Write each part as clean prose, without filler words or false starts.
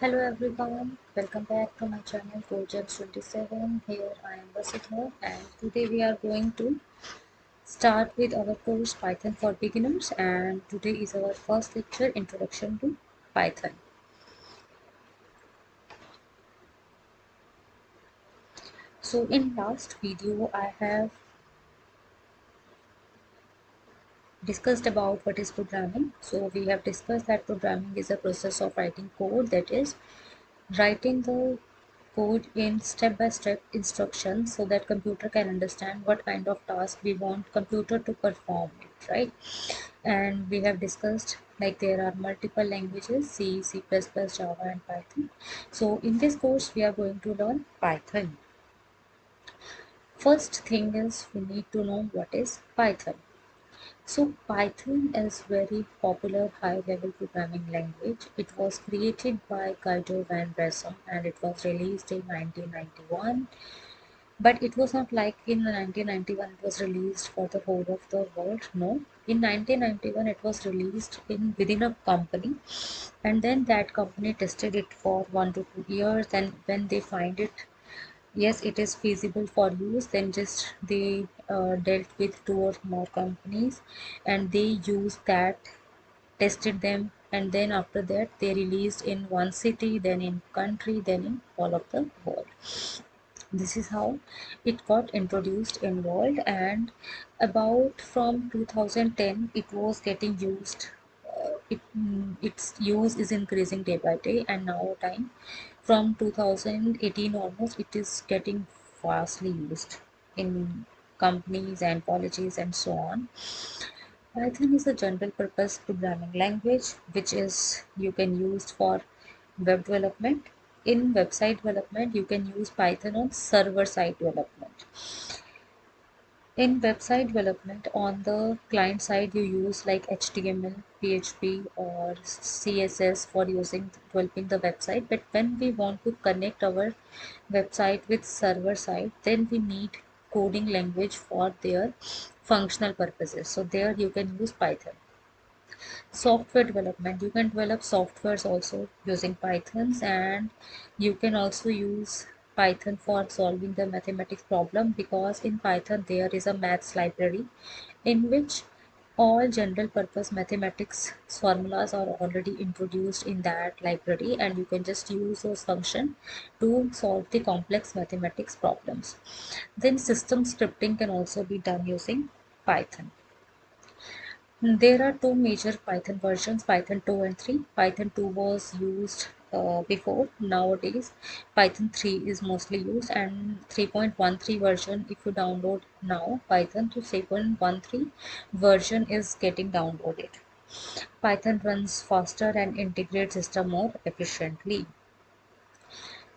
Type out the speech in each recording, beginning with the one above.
Hello everyone, welcome back to my channel CodeGems27. Here I am Vasudha and today we are going to start with our course Python for Beginners, and today is our first lecture, Introduction to Python. So in last video I have discussed about what is programming. So we have discussed that programming is a process of writing code, that is writing the code in step-by-step instructions so that computer can understand what kind of task we want computer to perform it, right? And we have discussed like there are multiple languages: C, C++, Java and Python. So in this course we are going to learn Python. First thing is we need to know what is Python. So Python is very popular high-level programming language. It was created by Guido van Rossum and it was released in 1991. But it was not like in 1991 it was released for the whole of the world. No, in 1991 it was released in within a company, and then that company tested it for 1 to 2 years. And when they find it, yes, it is feasible for use, then just they dealt with two or more companies and they used that, tested them, and then after that they released in one city, then in country, then in all of the world. This is how it got introduced in world, and about from 2010 it was getting used. Its use is increasing day by day, and now time from 2018 almost it is getting vastly used in companies and colleges and so on. Python is a general purpose programming language which is you can use for web development. In website development you can use Python on server side development. In website development on the client side you use like HTML, PHP or CSS for using developing the website, but when we want to connect our website with server side, then we need coding language for their functional purposes. So there you can use Python. Software development, you can develop softwares also using Pythons, and you can also use Python for solving the mathematics problem, because in Python there is a maths library in which all general purpose mathematics formulas are already introduced in that library, and you can just use those functions to solve the complex mathematics problems. Then system scripting can also be done using Python. There are two major Python versions, Python 2 and 3. Python 2 was used before. Nowadays, Python 3 is mostly used, and 3.13 version, if you download now, Python to 3.13 version is getting downloaded. Python runs faster and integrates system more efficiently.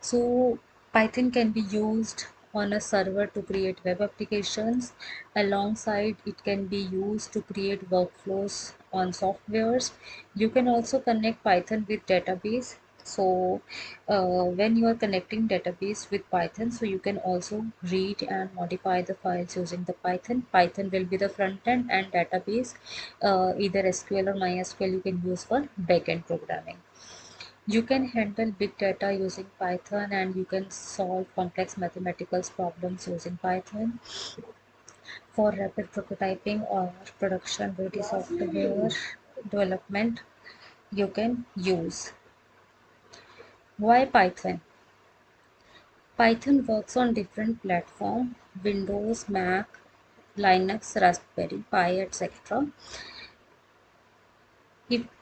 So Python can be used on a server to create web applications. Alongside, it can be used to create workflows on softwares. You can also connect Python with database. So when you are connecting database with Python, so you can also read and modify the files using the Python. Python will be the front end, and database, either SQL or MySQL, you can use for backend programming. You can handle big data using Python, and you can solve complex mathematical problems using Python. For rapid prototyping or production ready software development, you can use. Why Python? Python works on different platforms: Windows, Mac, Linux, Raspberry Pi, etc.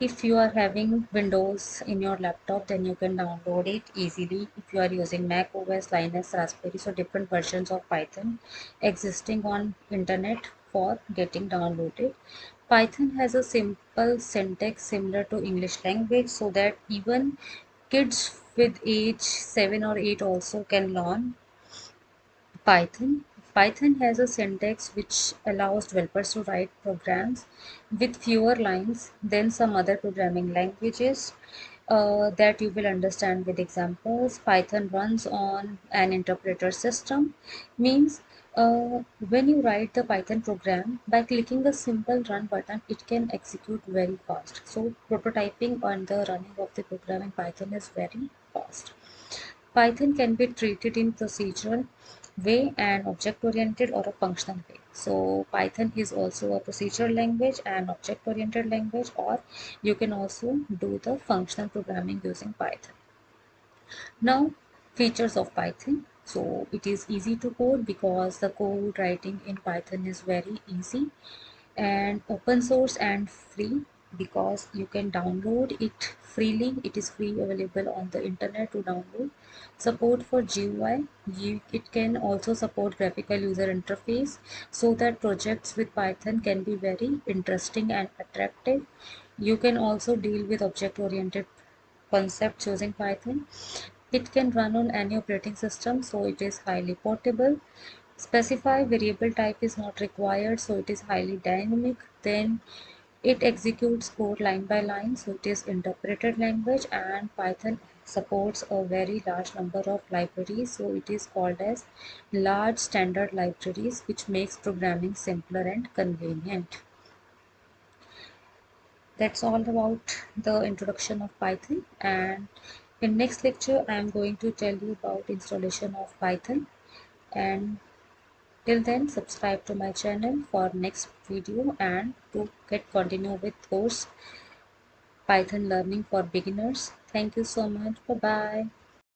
If you are having Windows in your laptop, then you can download it easily. If you are using Mac OS, Linux, Raspberry, so different versions of Python existing on internet for getting downloaded. Python has a simple syntax similar to English language, so that even kids with age 7 or 8 also can learn Python. Python has a syntax which allows developers to write programs with fewer lines than some other programming languages. that you will understand with examples. Python runs on an interpreter system, means when you write the Python program, by clicking a simple run button, it can execute very fast. So prototyping on the running of the program in Python is very fast. Python can be treated in procedural way and object-oriented or a functional way. So Python is also a procedural language and object-oriented language, or you can also do the functional programming using Python. Now, features of Python. So it is easy to code because the code writing in Python is very easy, and open source and free because you can download it freely. It is free available on the internet to download. Support for GUI. It can also support graphical user interface so that projects with Python can be very interesting and attractive. You can also deal with object oriented concepts using Python. It can run on any operating system, so it is highly portable. Specify variable type is not required, so it is highly dynamic. Then it executes code line by line, so it is interpreted language, and Python supports a very large number of libraries, so it is called as large standard libraries, which makes programming simpler and convenient. That's all about the introduction of Python, and in next lecture I am going to tell you about installation of Python. And till then, subscribe to my channel for next video and to get continue with course Python learning for beginners. Thank you so much. Bye bye.